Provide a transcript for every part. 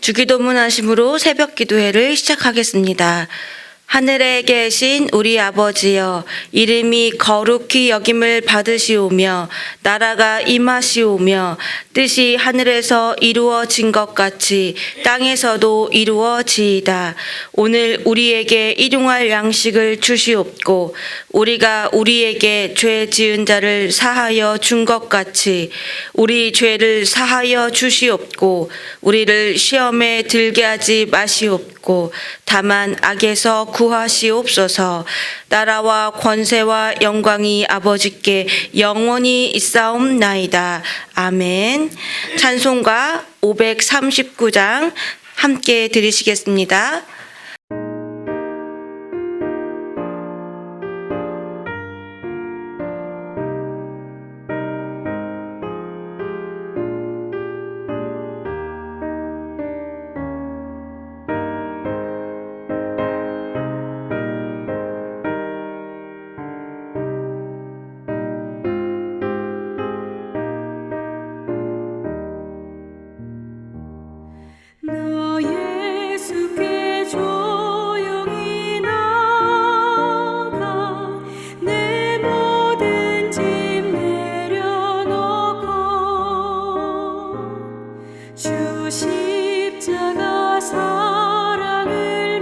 주기도문 하심으로 새벽 기도회를 시작하겠습니다. 하늘에 계신 우리 아버지여, 이름이 거룩히 여김을 받으시오며 나라가 임하시오며 뜻이 하늘에서 이루어진 것 같이 땅에서도 이루어지이다. 오늘 우리에게 일용할 양식을 주시옵고 우리가 우리에게 죄 지은 자를 사하여 준 것 같이 우리 죄를 사하여 주시옵고 우리를 시험에 들게 하지 마시옵고 다만 악에서 구하시옵소서. 나라와 권세와 영광이 아버지께 영원히 있사옵나이다. 아멘. 찬송가 539장 함께 들으시겠습니다. 나 예수께 조용히 나가 내 모든 짐 내려놓고 주 십자가 사랑을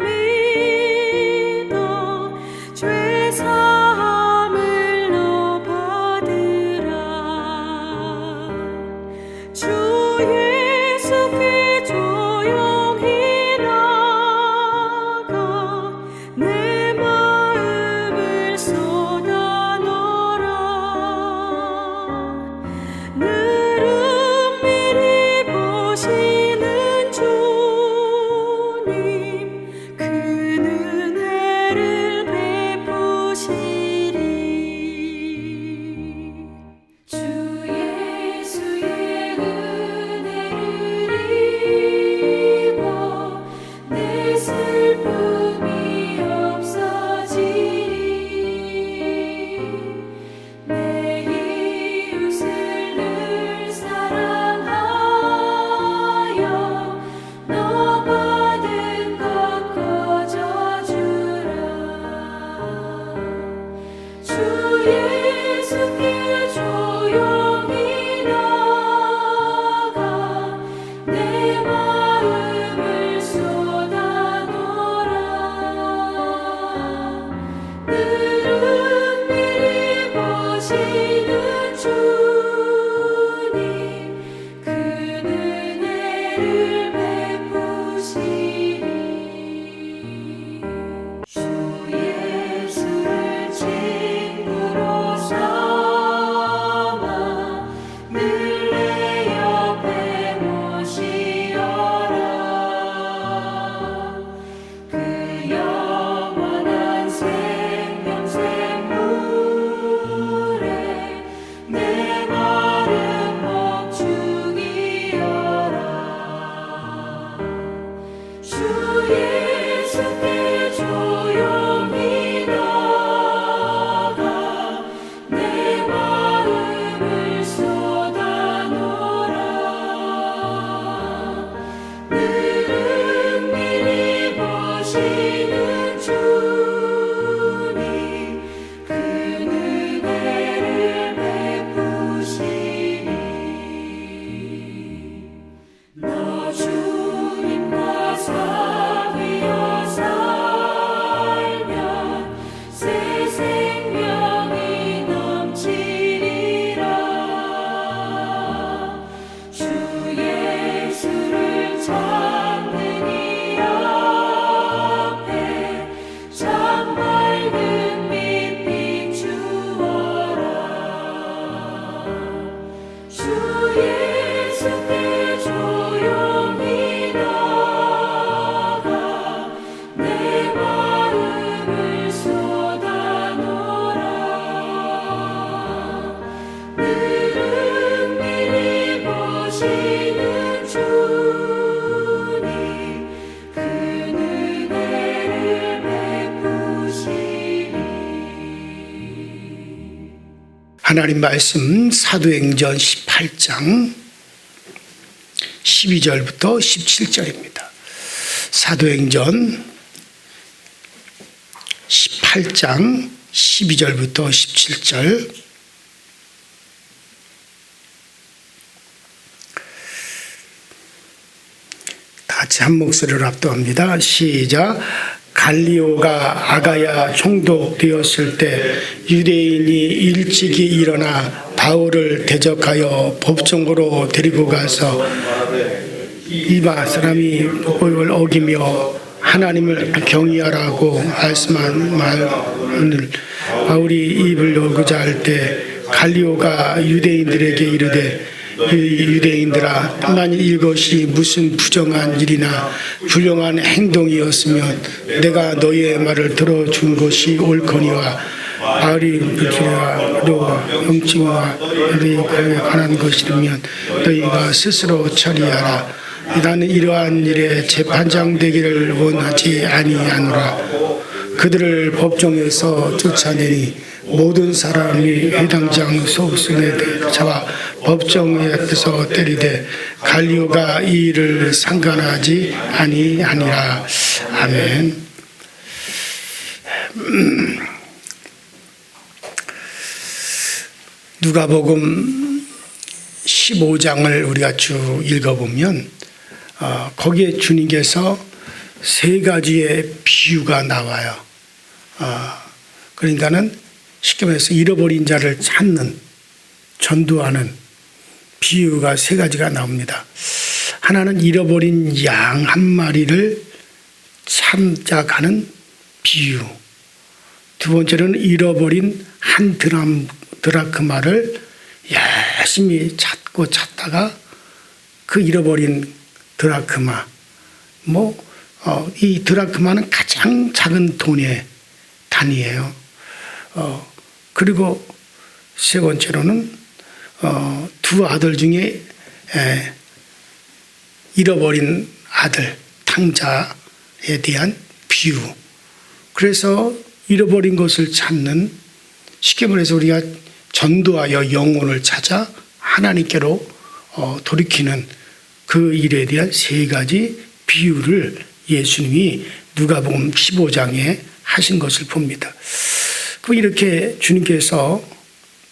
믿어 죄 사함을 너 받으라. 주 예수께 조용히 나가 내 마음을 쏟아 놓으라. 늘 은밀히 보시는 주님, 그 은혜를 베푸시리. 주 예수의 은혜를 입어 내 슬픔이 없어지리. 내 이웃을 늘 사랑하여 너 받은 것 거저주라. 주 예수께 조용히 나가 내 마음을 쏟아 놓으라. 늘 은밀히 보시는 주님, 그 은혜를 베푸시리. 주 예수를 친구로 삼아 늘 내 옆에 모시어라. 그 영원한 생명샘물에 내 마른 목 죽이어라. 주 예수께 조용히 나가 내 마음을 쏟아 놓으라. 늘 은밀히 보시는 주님, 그 은혜를 베푸시리. 너 주님과 사귀어 살면 새 생명이 넘치리라. 주 예수를 찾는 이 앞에 참 밝은 빛 비추어라. 주 예수께 조용히 나가 내 마음을 쏟아 놓으라. 늘 은밀히 보시는 주님, 그 은혜를 베푸시리. 하나님 말씀 사도행전 18장 12절부터 17절입니다. 사도행전 18장 12절부터 17절. 다 같이 한 목소리로 합독합니다. 시작. 갈리오가 아가야 총독되었을 때 유대인이 일찍이 일어나 바울을 대적하여 법정으로 데리고 가서 이방 사람이 법을 어기며 하나님을 경외하라고 말씀한 말을 바울이 입을 열고자 할 때 갈리오가 유대인들에게 이르되 유대인들아, 만일 이것이 무슨 부정한 일이나 불량한 행동이었으면 내가 너희의 말을 들어준 것이 옳거니와 바울이 불필요하로 영증과 너희에 관한 것이라면 너희가 스스로 처리하라. 나는 이러한 일에 재판장 되기를 원하지 아니하노라. 그들을 법정에서 쫓아내니 모든 사람이 회당장 속순에 잡아 법정에서 때리되 갈리오가 이 일을 상관하지 아니하니라. 아멘. 누가복음 15장을 우리가 쭉 읽어보면 거기에 주님께서 세 가지의 비유가 나와요. 그러니까는 쉽게 말해서 잃어버린 자를 찾는, 전도하는 비유가 세 가지가 나옵니다. 하나는 잃어버린 양 한 마리를 찾아가는 비유. 두 번째는 잃어버린 한 드라크마를 열심히 찾다가 그 잃어버린 드라크마, 이 드라크마는 가장 작은 돈의 단위예요. 그리고 세 번째로는 두 아들 중에 잃어버린 아들, 탕자에 대한 비유. 그래서 잃어버린 것을 찾는, 쉽게 말해서 우리가 전도하여 영혼을 찾아 하나님께로 돌이키는 그 일에 대한 세 가지 비유를 예수님이 누가복음 15장에 하신 것을 봅니다. 그 이렇게 주님께서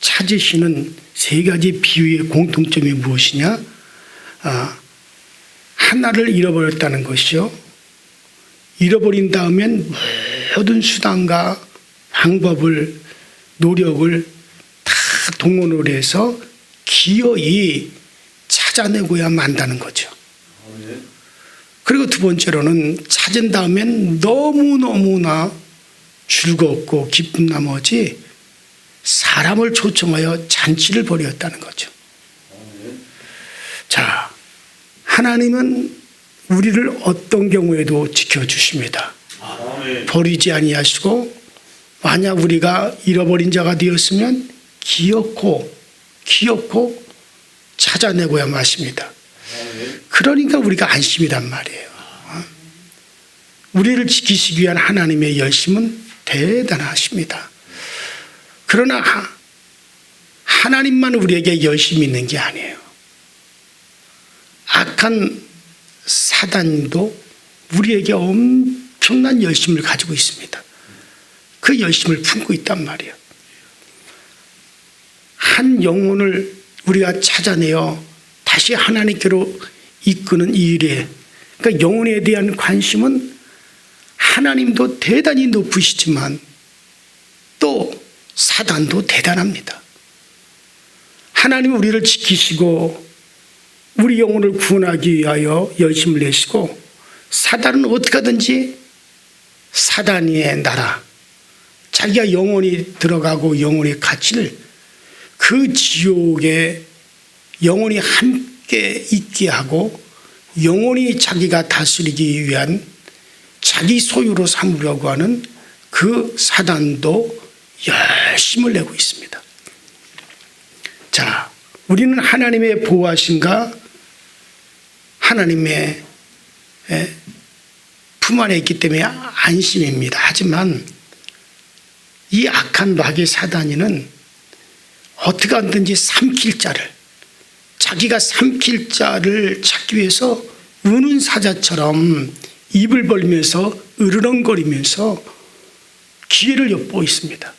찾으시는 세 가지 비유의 공통점이 무엇이냐? 하나를 잃어버렸다는 것이요. 잃어버린 다음엔 모든 수단과 방법을, 노력을 다 동원을 해서 기어이 찾아내고야 만다는 거죠. 그리고 두 번째로는 찾은 다음엔 너무너무나 즐겁고 기쁜 나머지 사람을 초청하여 잔치를 벌였다는 거죠. 자, 하나님은 우리를 어떤 경우에도 지켜주십니다. 버리지 아니하시고, 만약 우리가 잃어버린 자가 되었으면 기어코 찾아내고야 마십니다. 그러니까 우리가 안심이란 말이에요. 우리를 지키시기 위한 하나님의 열심은 대단하십니다. 그러나 하나님만 우리에게 열심이 있는 게 아니에요. 악한 사단도 우리에게 엄청난 열심을 가지고 있습니다. 그 열심을 품고 있단 말이에요. 한 영혼을 우리가 찾아내어 다시 하나님께로 이끄는 이 일에, 그러니까 영혼에 대한 관심은 하나님도 대단히 높으시지만 또 사단도 대단합니다. 하나님은 우리를 지키시고 우리 영혼을 구원하기 위하여 열심을 내시고, 사단은 어떻게 하든지 사단의 나라, 자기가 영혼이 들어가고 영혼이 갇힐 그 지옥에 영혼이 함께 있게 하고 영혼이 자기가 다스리기 위한 자기 소유로 삼으려고 하는 그 사단도 열심을 내고 있습니다. 자, 우리는 하나님의 보호하심과 하나님의 품 안에 있기 때문에 안심입니다. 하지만 이 악한 마귀 사단이는 어떻게 하든지 삼킬 자를, 자기가 삼킬 자를 찾기 위해서 우는 사자처럼 입을 벌리면서 으르렁거리면서 기회를 엿보고 있습니다.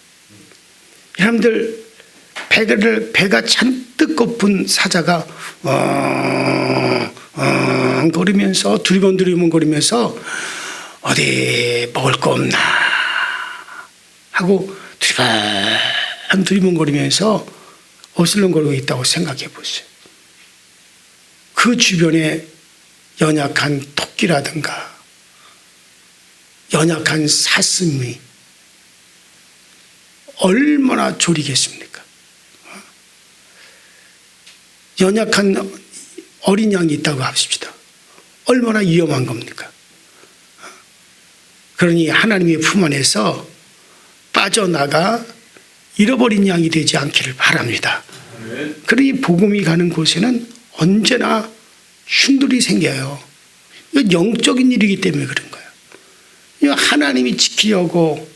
여러분들, 배가 잔뜩 고픈 사자가 거리면서 두리번두리번거리면서 어디 먹을 거 없나 하고 두리번두리번거리면서 어슬렁거리고 있다고 생각해 보세요. 그 주변에 연약한 토끼라든가 연약한 사슴이 얼마나 졸이겠습니까? 연약한 어린 양이 있다고 합시다. 얼마나 위험한 겁니까? 그러니 하나님의 품 안에서 빠져나가 잃어버린 양이 되지 않기를 바랍니다. 그러니 복음이 가는 곳에는 언제나 충돌이 생겨요. 이건 영적인 일이기 때문에 그런 거예요. 이거 하나님이 지키려고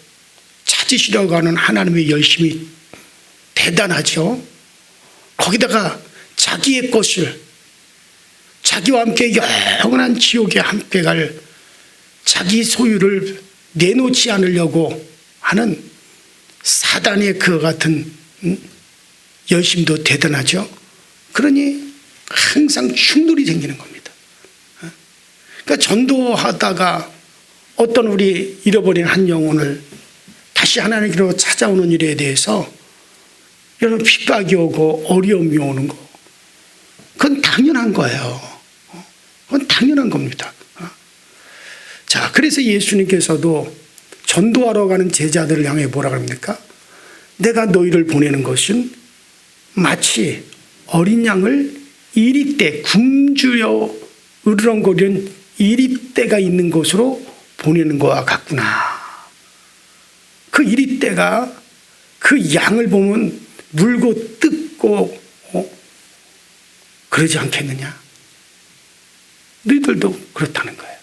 찾으시려고 하는 하나님의 열심이 대단하죠. 거기다가 자기의 것을, 자기와 함께 영원한 지옥에 함께 갈 자기 소유를 내놓지 않으려고 하는 사단의 그와 같은 열심도 대단하죠. 그러니 항상 충돌이 생기는 겁니다. 그러니까 전도하다가 어떤 우리 잃어버린 한 영혼을 다시 하나님께로 찾아오는 일에 대해서 여러분 핍박이 오고 어려움이 오는 거, 그건 당연한 거예요. 그건 당연한 겁니다. 자, 그래서 예수님께서도 전도하러 가는 제자들을 향해 뭐라 그럽니까? 내가 너희를 보내는 것은 마치 어린 양을 이리떼, 굶주려 으르렁거리는 이리떼가 있는 곳으로 보내는 것과 같구나. 그 이리떼가 그 양을 보면 물고 뜯고 그러지 않겠느냐? 너희들도 그렇다는 거예요.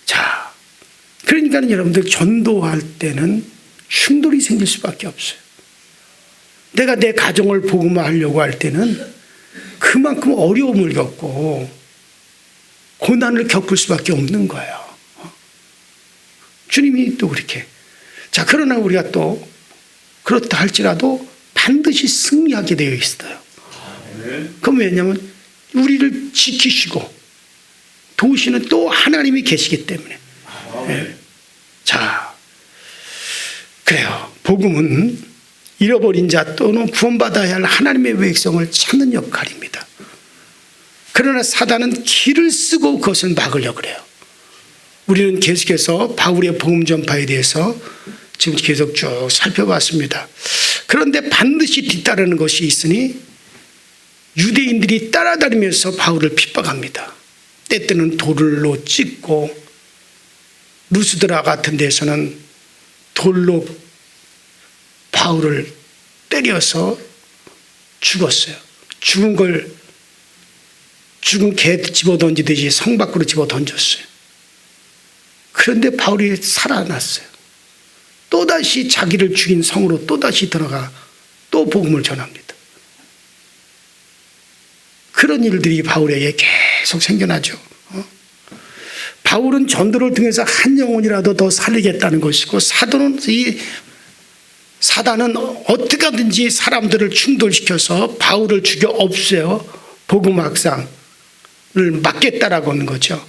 자, 그러니까 여러분들 전도할 때는 충돌이 생길 수밖에 없어요. 내가 내 가정을 복음화하려고 할 때는 그만큼 어려움을 겪고 고난을 겪을 수밖에 없는 거예요. 주님이 또 그렇게. 자, 그러나 우리가 또 그렇다 할지라도 반드시 승리하게 되어 있어요. 그럼 왜냐하면 우리를 지키시고 도우시는 또 하나님이 계시기 때문에. 네. 자, 그래요. 복음은 잃어버린 자 또는 구원받아야 할 하나님의 백성을 찾는 역할입니다. 그러나 사단은 길을 쓰고 그것을 막으려고 그래요. 우리는 계속해서 바울의 복음 전파에 대해서 지금 계속 쭉 살펴봤습니다. 그런데 반드시 뒤따르는 것이 있으니 유대인들이 따라다니면서 바울을 핍박합니다. 때때는 돌로 찢고 루스드라 같은 데서는 돌로 바울을 때려서 죽었어요. 죽은 개 집어던지듯이 성 밖으로 집어던졌어요. 그런데 바울이 살아났어요. 또다시 자기를 죽인 성으로 또다시 들어가 또 복음을 전합니다. 그런 일들이 바울에게 계속 생겨나죠. 바울은 전도를 통해서 한 영혼이라도 더 살리겠다는 것이고 사단은 어떻게 하든지 사람들을 충돌시켜서 바울을 죽여 없애어 복음 확산을 막겠다라고 하는 거죠.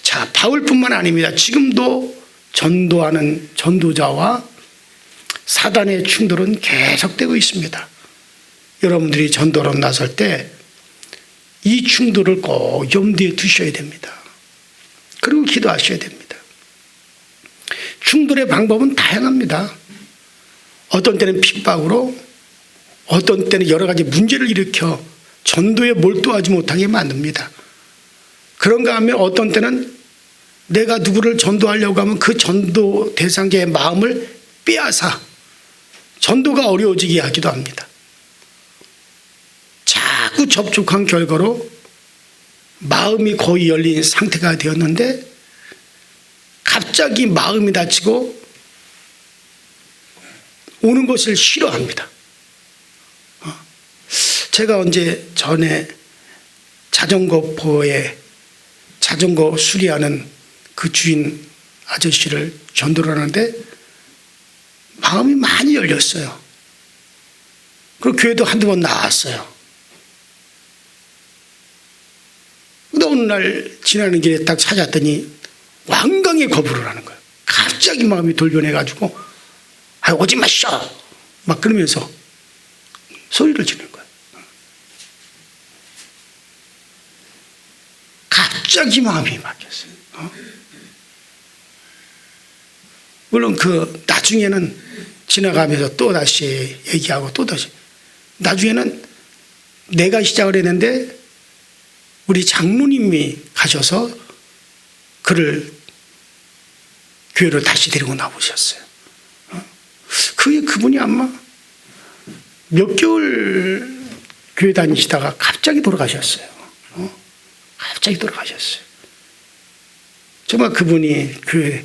자, 바울뿐만 아닙니다. 지금도 전도하는 전도자와 사단의 충돌은 계속되고 있습니다. 여러분들이 전도로 나설 때 이 충돌을 꼭 염두에 두셔야 됩니다. 그리고 기도하셔야 됩니다. 충돌의 방법은 다양합니다. 어떤 때는 핍박으로, 어떤 때는 여러 가지 문제를 일으켜 전도에 몰두하지 못하게 만듭니다. 그런가 하면 어떤 때는 내가 누구를 전도하려고 하면 그 전도 대상자의 마음을 빼앗아 전도가 어려워지게 하기도 합니다. 자꾸 접촉한 결과로 마음이 거의 열린 상태가 되었는데 갑자기 마음이 닫히고 오는 것을 싫어합니다. 제가 언제 전에 자전거포에 자전거 수리하는 그 주인 아저씨를 전도를 하는데 마음이 많이 열렸어요. 그리고 교회도 한두 번 나왔어요. 근데 어느 날 지나는 길에 딱 찾았더니 완강히 거부를 하는 거예요. 갑자기 마음이 돌변해가지고 아, 오지 마시오 막 그러면서 소리를 지르는 거예요. 갑자기 마음이 바뀌었어요. 물론 그 나중에는 지나가면서 또 다시 얘기하고 또 다시 나중에는 내가 시작을 했는데 우리 장로님이 가셔서 그를 교회로 다시 데리고 나오셨어요. 그분이 아마 몇 개월 교회 다니시다가 갑자기 돌아가셨어요. 갑자기 돌아가셨어요. 정말 그분이 교회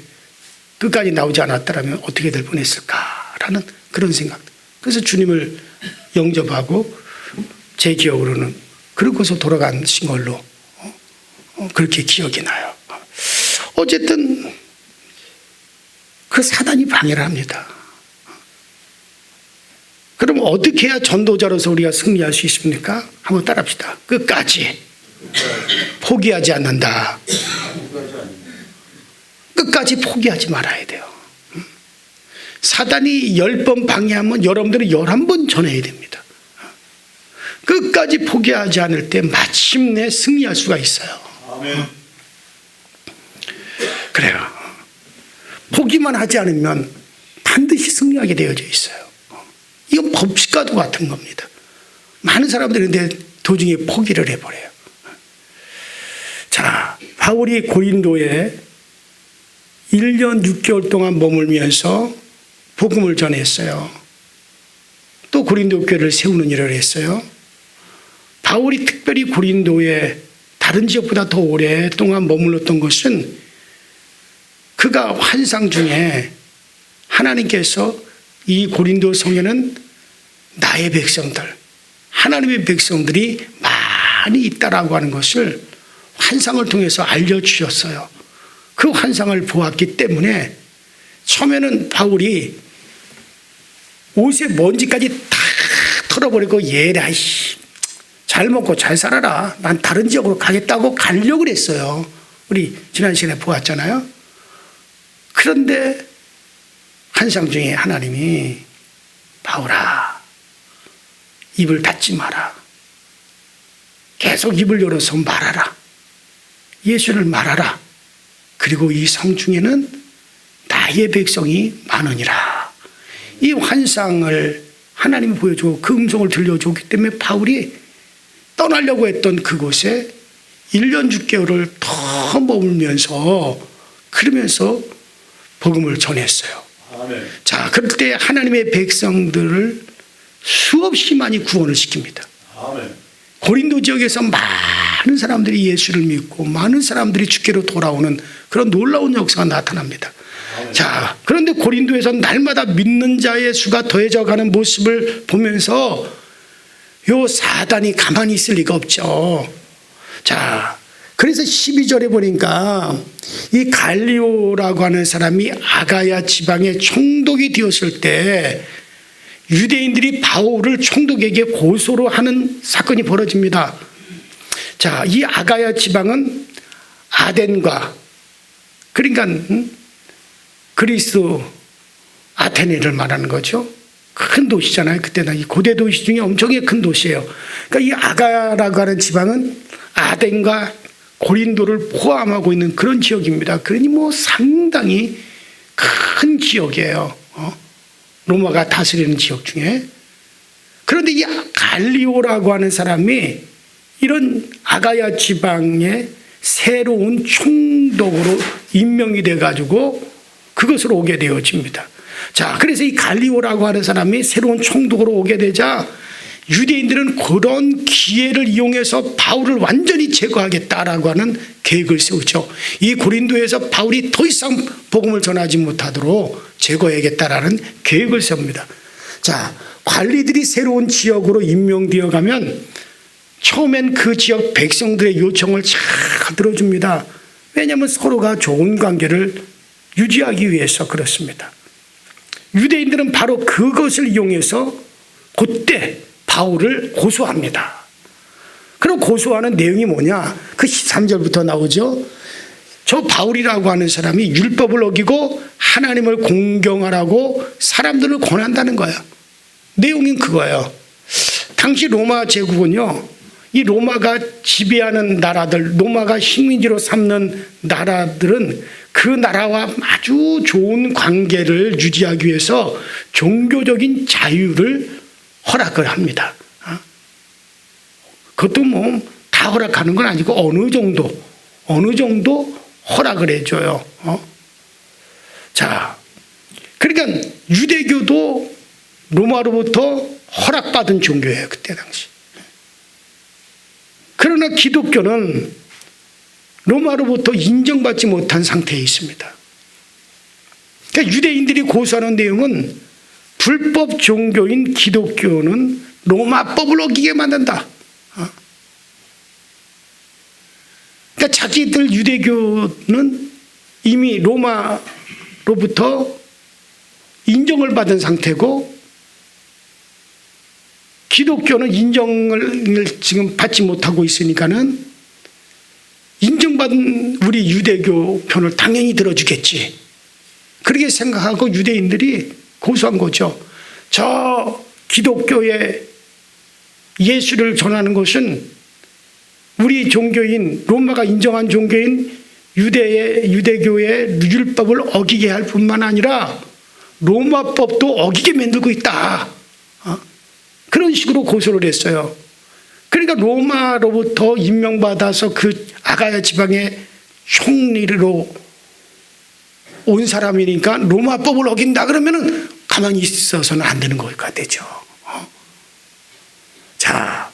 끝까지 나오지 않았더라면 어떻게 될 뻔했을까라는 그런 생각. 그래서 주님을 영접하고 제 기억으로는 그러고서 돌아가신 걸로 그렇게 기억이 나요. 어쨌든 그 사단이 방해를 합니다. 그럼 어떻게 해야 전도자로서 우리가 승리할 수 있습니까? 한번 따라합시다. 끝까지 포기하지 않는다. 끝까지 포기하지 말아야 돼요. 사단이 10번 방해하면 여러분들은 11번 전해야 됩니다. 끝까지 포기하지 않을 때 마침내 승리할 수가 있어요. 아멘. 그래요. 포기만 하지 않으면 반드시 승리하게 되어져 있어요. 이건 법칙과도 같은 겁니다. 많은 사람들이 근데 도중에 포기를 해버려요. 자, 바울이 고린도에 1년 6개월 동안 머물면서 복음을 전했어요. 또 고린도 교회를 세우는 일을 했어요. 바울이 특별히 고린도에 다른 지역보다 더 오랫동안 머물렀던 것은 그가 환상 중에 하나님께서 이 고린도 성에는 나의 백성들, 하나님의 백성들이 많이 있다라고 하는 것을 환상을 통해서 알려주셨어요. 그 환상을 보았기 때문에 처음에는 바울이 옷에 먼지까지 다 털어버리고 얘라 잘 먹고 잘 살아라. 난 다른 지역으로 가겠다고 가려고 했어요. 우리 지난 시간에 보았잖아요. 그런데 환상 중에 하나님이 바울아 입을 닫지 마라. 계속 입을 열어서 말하라. 예수를 말하라. 그리고 이 성중에는 나의 백성이 많으니라. 이 환상을 하나님이 보여주고 그 음성을 들려주기 때문에 바울이 떠나려고 했던 그곳에 1년 6개월을 더 머물면서 그러면서 복음을 전했어요. 아멘. 자, 그럴 때 하나님의 백성들을 수없이 많이 구원을 시킵니다. 아멘. 고린도 지역에서 많은 사람들이 예수를 믿고 많은 사람들이 주께로 돌아오는 그런 놀라운 역사가 나타납니다. 자, 그런데 고린도에서 날마다 믿는 자의 수가 더해져 가는 모습을 보면서 요 사단이 가만히 있을 리가 없죠. 자, 그래서 12절에 보니까 이 갈리오라고 하는 사람이 아가야 지방의 총독이 되었을 때 유대인들이 바울을 총독에게 고소로 하는 사건이 벌어집니다. 자, 이 아가야 지방은 아덴과 그러니까 그리스 아테네를 말하는 거죠. 큰 도시잖아요. 그때는 이 고대 도시 중에 엄청나게 큰 도시예요. 그러니까 이 아가야라고 하는 지방은 아덴과 고린도를 포함하고 있는 그런 지역입니다. 그러니 뭐 상당히 큰 지역이에요. 로마가 다스리는 지역 중에. 그런데 이 갈리오라고 하는 사람이 이런 아가야 지방의 새로운 총독으로 임명이 돼가지고 그것으로 오게 되어집니다. 자, 그래서 이 갈리오라고 하는 사람이 새로운 총독으로 오게 되자 유대인들은 그런 기회를 이용해서 바울을 완전히 제거하겠다라고 하는 계획을 세우죠. 이 고린도에서 바울이 더 이상 복음을 전하지 못하도록 제거해야겠다라는 계획을 세웁니다. 자, 관리들이 새로운 지역으로 임명되어 가면 처음엔 그 지역 백성들의 요청을 잘 들어줍니다. 왜냐하면 서로가 좋은 관계를 유지하기 위해서 그렇습니다. 유대인들은 바로 그것을 이용해서 그때 바울을 고소합니다. 그럼 고소하는 내용이 뭐냐? 그 13절부터 나오죠. 저 바울이라고 하는 사람이 율법을 어기고 하나님을 공경하라고 사람들을 권한다는 거예요. 내용은 그거예요. 당시 로마 제국은요, 이 로마가 지배하는 나라들, 로마가 식민지로 삼는 나라들은 그 나라와 아주 좋은 관계를 유지하기 위해서 종교적인 자유를 허락을 합니다. 그것도 뭐 다 허락하는 건 아니고 어느 정도 허락을 해줘요. 자, 그러니까 유대교도 로마로부터 허락받은 종교예요, 그때 당시. 그러나 기독교는 로마로부터 인정받지 못한 상태에 있습니다. 그러니까 유대인들이 고소하는 내용은 불법 종교인 기독교는 로마법을 어기게 만든다. 그러니까 자기들 유대교는 이미 로마로부터 인정을 받은 상태고 기독교는 인정을 지금 받지 못하고 있으니까는 인정받은 우리 유대교 편을 당연히 들어주겠지. 그렇게 생각하고 유대인들이 고소한 거죠. 저 기독교의 예수를 전하는 것은 우리 종교인 로마가 인정한 종교인 유대교의 율법을 어기게 할 뿐만 아니라 로마법도 어기게 만들고 있다. 그런 식으로 고소를 했어요. 그러니까 로마로부터 임명받아서 그 아가야 지방의 총리로 온 사람이니까 로마법을 어긴다 그러면은 가만히 있어서는 안 되는 거가 되죠. 자,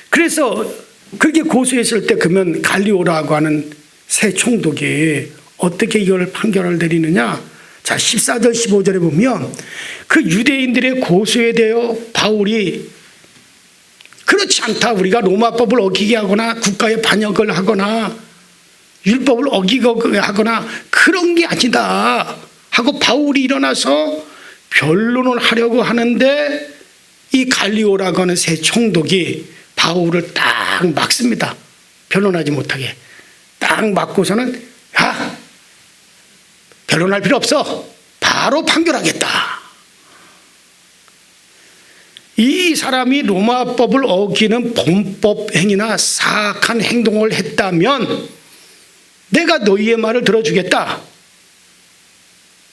그래서 그렇게 고소했을 때 그러면 갈리오라고 하는 새 총독이 어떻게 이걸 판결을 내리느냐? 자, 14절 15절에 보면 그 유대인들의 고소에 대하여 바울이 그렇지 않다, 우리가 로마법을 어기게 하거나 국가에 반역을 하거나 율법을 어기게 하거나 그런 게 아니다 하고 바울이 일어나서 변론을 하려고 하는데 이 갈리오라고 하는 새 총독이 바울을 딱 막습니다. 변론하지 못하게 딱 막고서는 야, 변론할 필요 없어, 바로 판결하겠다. 이 사람이 로마법을 어기는 범법 행위나 사악한 행동을 했다면 내가 너희의 말을 들어주겠다.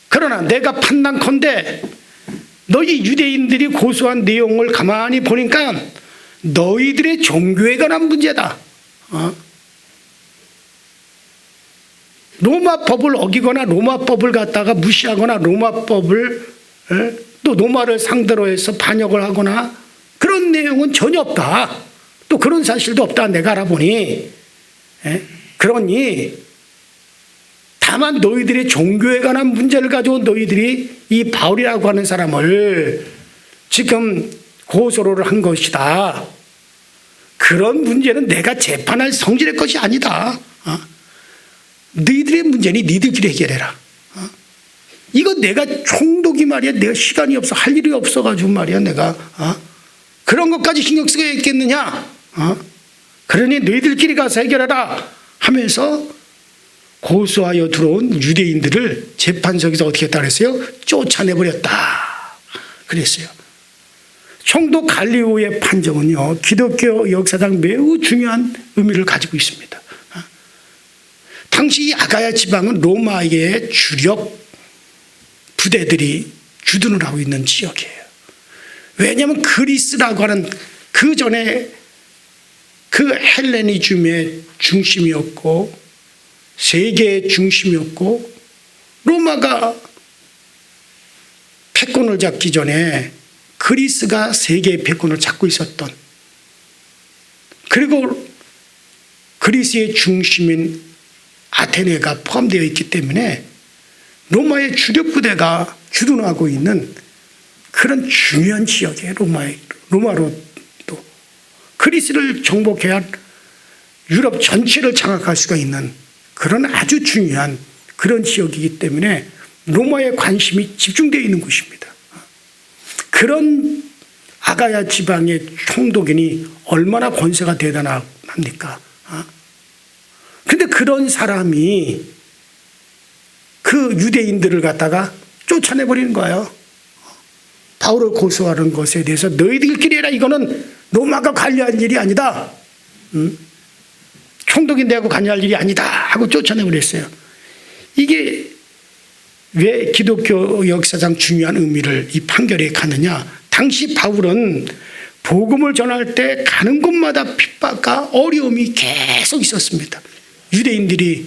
그러나 내가 판단컨대 너희 유대인들이 고소한 내용을 가만히 보니까 너희들의 종교에 관한 문제다. 로마법을 어기거나 로마법을 갖다가 무시하거나 로마법을 또 로마를 상대로 해서 반역을 하거나 그런 내용은 전혀 없다. 또 그런 사실도 없다, 내가 알아보니. 그러니 다만 너희들의 종교에 관한 문제를 가지고 너희들이 이 바울이라고 하는 사람을 지금 고소를 한 것이다. 그런 문제는 내가 재판할 성질의 것이 아니다. 너희들의 문제니 너희들끼리 해결해라. 이거 내가 총독이 말이야, 내가 시간이 없어, 할 일이 없어가지고 말이야, 내가 그런 것까지 신경 쓰게 했겠느냐? 그러니 너희들끼리 가서 해결하라 하면서 고소하여 들어온 유대인들을 재판석에서 어떻게 했다 그랬어요? 쫓아내버렸다 그랬어요. 총독 갈리오의 판정은요, 기독교 역사상 매우 중요한 의미를 가지고 있습니다. 당시 이 아가야 지방은 로마의 주력 부대들이 주둔을 하고 있는 지역이에요. 왜냐하면 그리스라고 하는 그 전에 그 헬레니즘의 중심이었고 세계의 중심이었고 로마가 패권을 잡기 전에 그리스가 세계의 패권을 잡고 있었던, 그리고 그리스의 중심인 아테네가 포함되어 있기 때문에 로마의 주력 부대가 주둔하고 있는 그런 중요한 지역이에요. 로마로도 그리스를 정복해야 유럽 전체를 장악할 수가 있는 그런 아주 중요한 그런 지역이기 때문에 로마의 관심이 집중되어 있는 곳입니다. 그런 아가야 지방의 총독인이 얼마나 권세가 대단합니까? 근데 그런 사람이 그 유대인들을 갖다가 쫓아내버리는 거예요. 바울을 고소하는 것에 대해서 너희들끼리 해라. 이거는 로마가 관여할 일이 아니다. 총독이 내고 관여할 일이 아니다 하고 쫓아내버렸어요. 이게 왜 기독교 역사상 중요한 의미를 이 판결에 갖느냐. 당시 바울은 복음을 전할 때 가는 곳마다 핍박과 어려움이 계속 있었습니다. 유대인들이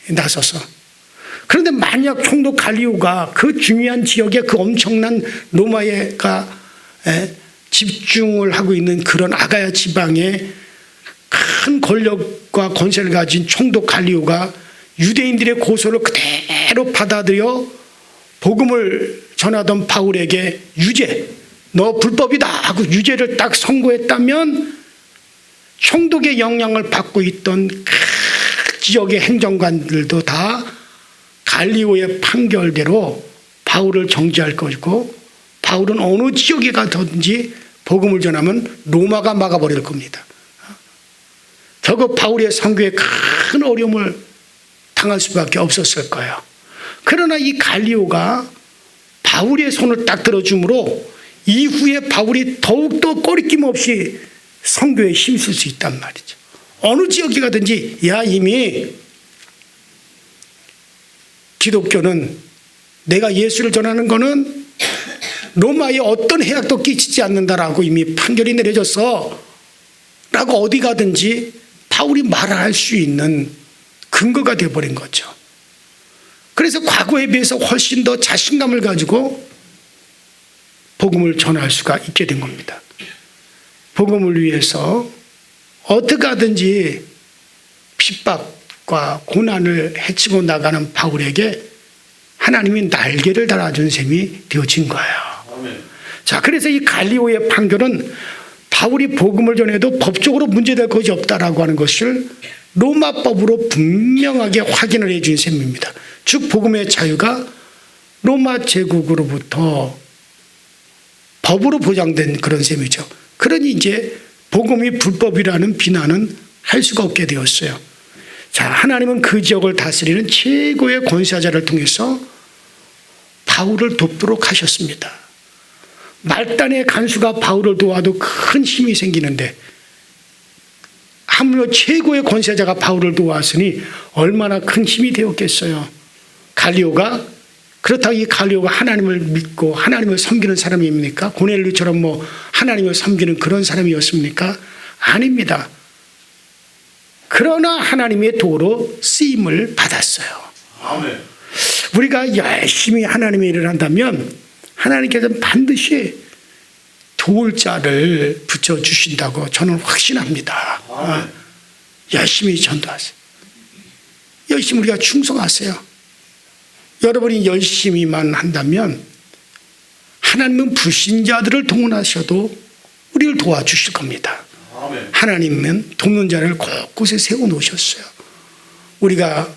나서서. 그런데 만약 총독 갈리오가 그 중요한 지역에 그 엄청난 로마가 집중을 하고 있는 그런 아가야 지방에 큰 권력과 권세를 가진 총독 갈리오가 유대인들의 고소를 그대로 받아들여 복음을 전하던 바울에게 유죄, 너 불법이다 하고 유죄를 딱 선고했다면 총독의 영향을 받고 있던 그 지역의 행정관들도 다 갈리오의 판결대로 바울을 정지할 것이고 바울은 어느 지역에 가든지 복음을 전하면 로마가 막아버릴 겁니다. 결국 바울의 선교에 큰 어려움을 당할 수밖에 없었을 거예요. 그러나 이 갈리오가 바울의 손을 딱 들어줌으로 이후에 바울이 더욱더 꺼리낌 없이 선교에 힘쓸 수 있단 말이죠. 어느 지역에 가든지 야 이미 기독교는 내가 예수를 전하는 거는 로마에 어떤 해악도 끼치지 않는다라고 이미 판결이 내려졌어 라고 어디 가든지 바울이 말할 수 있는 근거가 되어버린 거죠. 그래서 과거에 비해서 훨씬 더 자신감을 가지고 복음을 전할 수가 있게 된 겁니다. 복음을 위해서 어떻게 하든지 핍박과 고난을 헤치고 나가는 바울에게 하나님이 날개를 달아준 셈이 되어진 거예요. 아멘. 자, 그래서 이 갈리오의 판결은 바울이 복음을 전해도 법적으로 문제될 것이 없다라고 하는 것을 로마법으로 분명하게 확인을 해준 셈입니다. 즉 복음의 자유가 로마 제국으로부터 법으로 보장된 그런 셈이죠. 그러니 이제 복음이 불법이라는 비난은 할 수가 없게 되었어요. 자, 하나님은 그 지역을 다스리는 최고의 권세자를 통해서 바울을 돕도록 하셨습니다. 말단의 간수가 바울을 도와도 큰 힘이 생기는데 하물며 최고의 권세자가 바울을 도왔으니 얼마나 큰 힘이 되었겠어요. 갈리오가 그렇다고 이 갈리오가 하나님을 믿고 하나님을 섬기는 사람입니까? 고넬료처럼 뭐 하나님을 섬기는 그런 사람이었습니까? 아닙니다. 그러나 하나님의 도로 쓰임을 받았어요. 아멘. 우리가 열심히 하나님의 일을 한다면 하나님께서는 반드시 도울 자를 붙여주신다고 저는 확신합니다. 열심히 전도하세요. 열심히 우리가 충성하세요. 여러분이 열심히만 한다면 하나님은 불신자들을 동원하셔도 우리를 도와주실 겁니다. 하나님은 돕는 자를 곳곳에 세워놓으셨어요. 우리가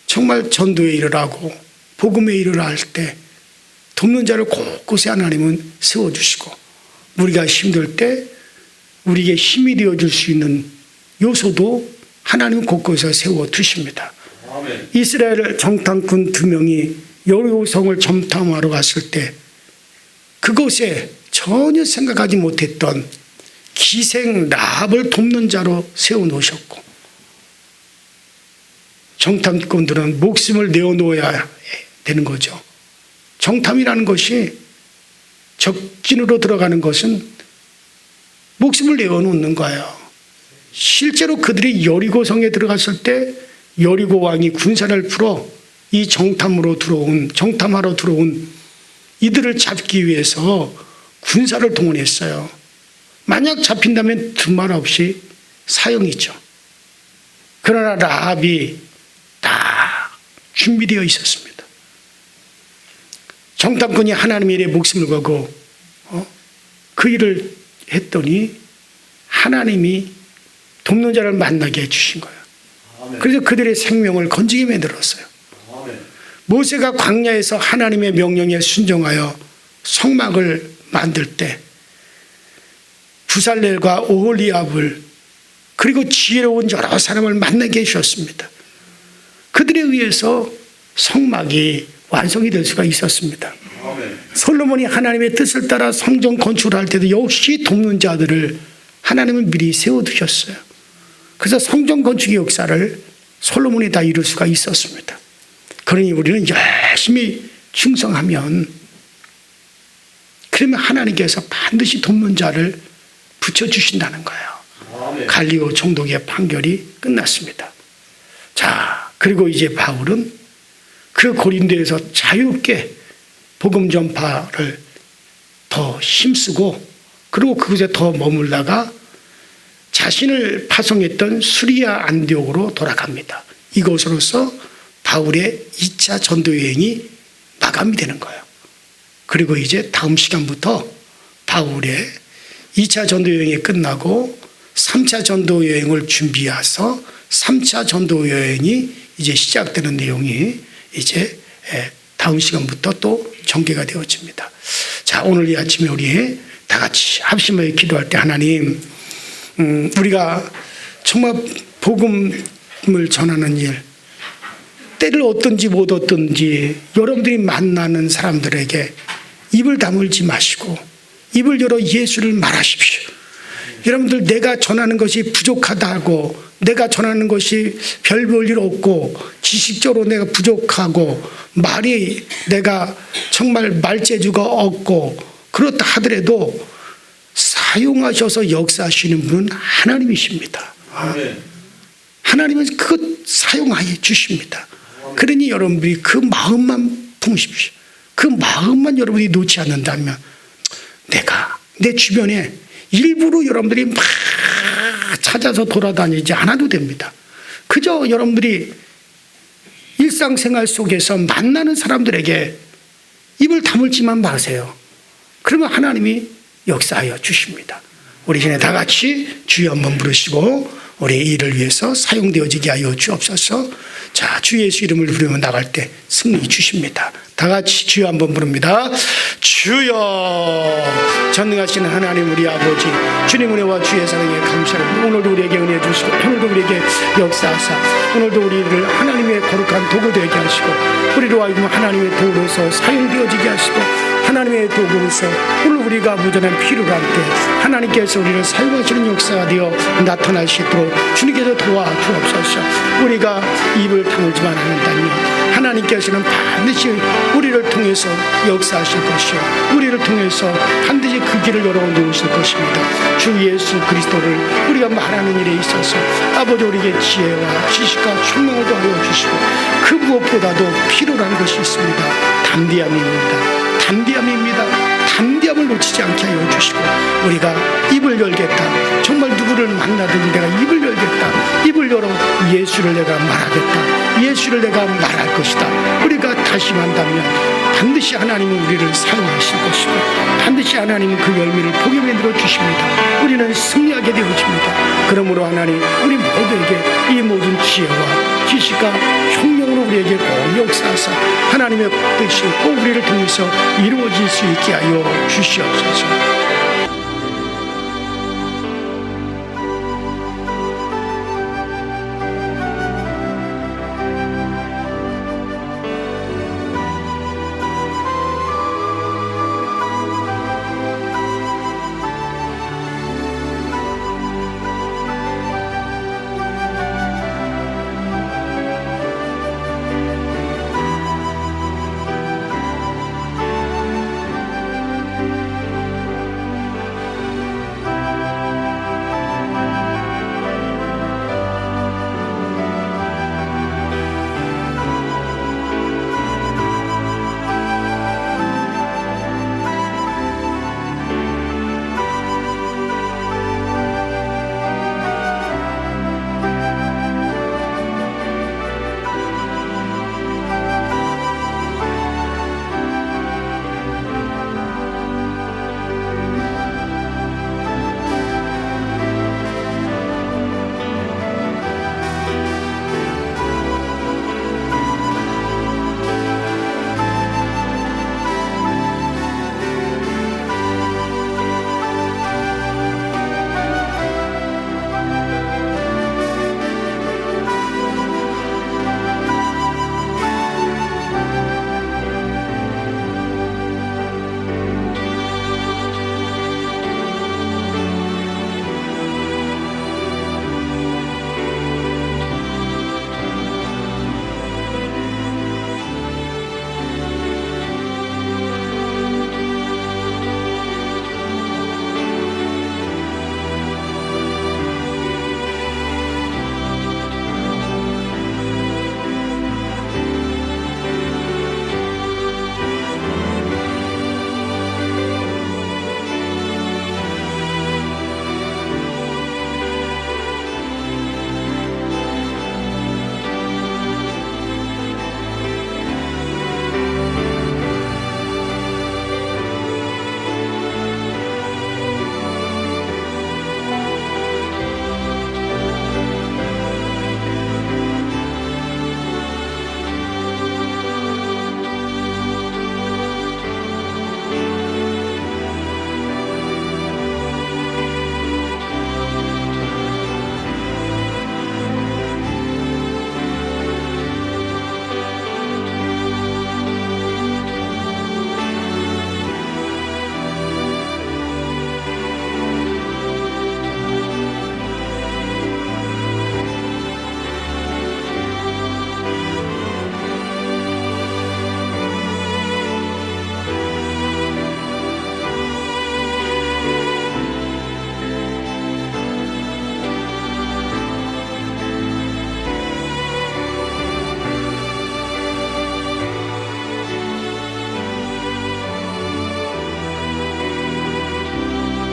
정말 전도의 일을 하고 복음의 일을 할 때 돕는 자를 곳곳에 하나님은 세워주시고 우리가 힘들 때 우리에게 힘이 되어줄 수 있는 요소도 하나님은 곳곳에 세워두십니다. 이스라엘 정탐꾼 2명이 여리고성을 점탐하러 갔을 때 그곳에 전혀 생각하지 못했던 기생 라합을 돕는 자로 세워놓으셨고 정탐꾼들은 목숨을 내어놓아야 되는 거죠. 정탐이라는 것이 적진으로 들어가는 것은 목숨을 내어놓는 거예요. 실제로 그들이 여리고성에 들어갔을 때 여리고 왕이 군사를 풀어 이 정탐하러 들어온 이들을 잡기 위해서 군사를 동원했어요. 만약 잡힌다면 두말 없이 사형이죠. 그러나 라합이 다 준비되어 있었습니다. 정탐꾼이 하나님의 일에 목숨을 걸고 그 일을 했더니 하나님이 돕는 자를 만나게 해주신 거예요. 그래서 그들의 생명을 건지게 만들었어요. 모세가 광야에서 하나님의 명령에 순종하여 성막을 만들 때 부살렐과 오홀리압을 그리고 지혜로운 여러 사람을 만나게 해주셨습니다. 그들에 의해서 성막이 완성이 될 수가 있었습니다. 솔로몬이 하나님의 뜻을 따라 성전 건축을 할 때도 역시 돕는 자들을 하나님은 미리 세워두셨어요. 그래서 성전 건축의 역사를 솔로몬이 다 이룰 수가 있었습니다. 그러니 우리는 열심히 충성하면 그러면 하나님께서 반드시 돕는 자를 붙여주신다는 거예요. 갈리오 총독의 판결이 끝났습니다. 자, 그리고 이제 바울은 그 고린도에서 자유롭게 복음 전파를 더 힘쓰고 그리고 그곳에 더 머물다가 자신을 파송했던 수리아 안디옥으로 돌아갑니다. 이곳으로서 바울의 2차 전도 여행이 마감이 되는 거예요. 그리고 이제 다음 시간부터 바울의 2차 전도 여행이 끝나고 3차 전도 여행을 준비해서 3차 전도 여행이 이제 시작되는 내용이 이제 다음 시간부터 또 전개가 되어집니다. 자, 오늘 이 아침에 우리 다 같이 합심하여 기도할 때 하나님, 우리가 정말 복음을 전하는 일, 때를 얻든지 못 얻든지 여러분들이 만나는 사람들에게 입을 다물지 마시고 입을 열어 예수를 말하십시오. 여러분들 내가 전하는 것이 부족하다고, 내가 전하는 것이 별 볼 일 없고 지식적으로 내가 부족하고 말이 내가 정말 말재주가 없고 그렇다 하더라도 사용하셔서 역사하시는 분은 하나님이십니다. 하나님은 그것 사용하여 주십니다. 그러니 여러분들이 그 마음만 품으십시오. 그 마음만 여러분이 놓지 않는다면 내가 내 주변에 일부러 여러분들이 막 찾아서 돌아다니지 않아도 됩니다. 그저 여러분들이 일상생활 속에서 만나는 사람들에게 입을 다물지만 마세요. 그러면 하나님이 역사하여 주십니다. 우리 전에 다 같이 주여 한번 부르시고 우리의 일을 위해서 사용되어지게 하여 주옵소서. 자, 주 예수 이름을 부르며 나갈 때 승리 주십니다. 다 같이 주여 한번 부릅니다. 주여, 전능하신 하나님 우리 아버지, 주님 은혜와 주의 사랑에 감사합니다. 오늘도 우리에게 은혜 주시고 오늘도 우리에게 역사하사 오늘도 우리를 하나님의 거룩한 도구 되게 하시고 우리로 하여금 하나님의 도구로서 사용되어지게 하시고 하나님의 도구로서 오늘 우리가 무전한 필요가 할 때 하나님께서 우리를 사용하시는 역사가 되어 나타날 수 있도록 주님께서 도와주옵소서. 우리가 입을 다물지만 않는다면 하나님께서는 반드시 우리를 통해서 역사하실 것이요 우리를 통해서 반드시 그 길을 열어놓으실 것입니다. 주 예수 그리스도를 우리가 말하는 일에 있어서 아버지 우리에게 지혜와 지식과 총명을 더하여 주시고 그 무엇보다도 필요한 것이 있습니다. 담대함입니다. 담대함을 놓치지 않게 하여 주시고 우리가 입을 열겠다. 정말 누구를 만나든지 내가 입을 열겠다. 입을 열어 예수를 내가 말하겠다. 예수를 내가 말할 것이다. 우리가 다짐한다면 반드시 하나님은 우리를 사용하실 것이고 반드시 하나님은 그 열매를 보게 만들어 주십니다. 우리는 승리하게 되어집니다. 그러므로 하나님 우리 모두에게 이 모든 지혜와 지식과 총명으로 우리에게 꼭 역사하사 하나님의 뜻이 꼭 우리를 통해서 이루어질 수 있게 하여 주시옵소서.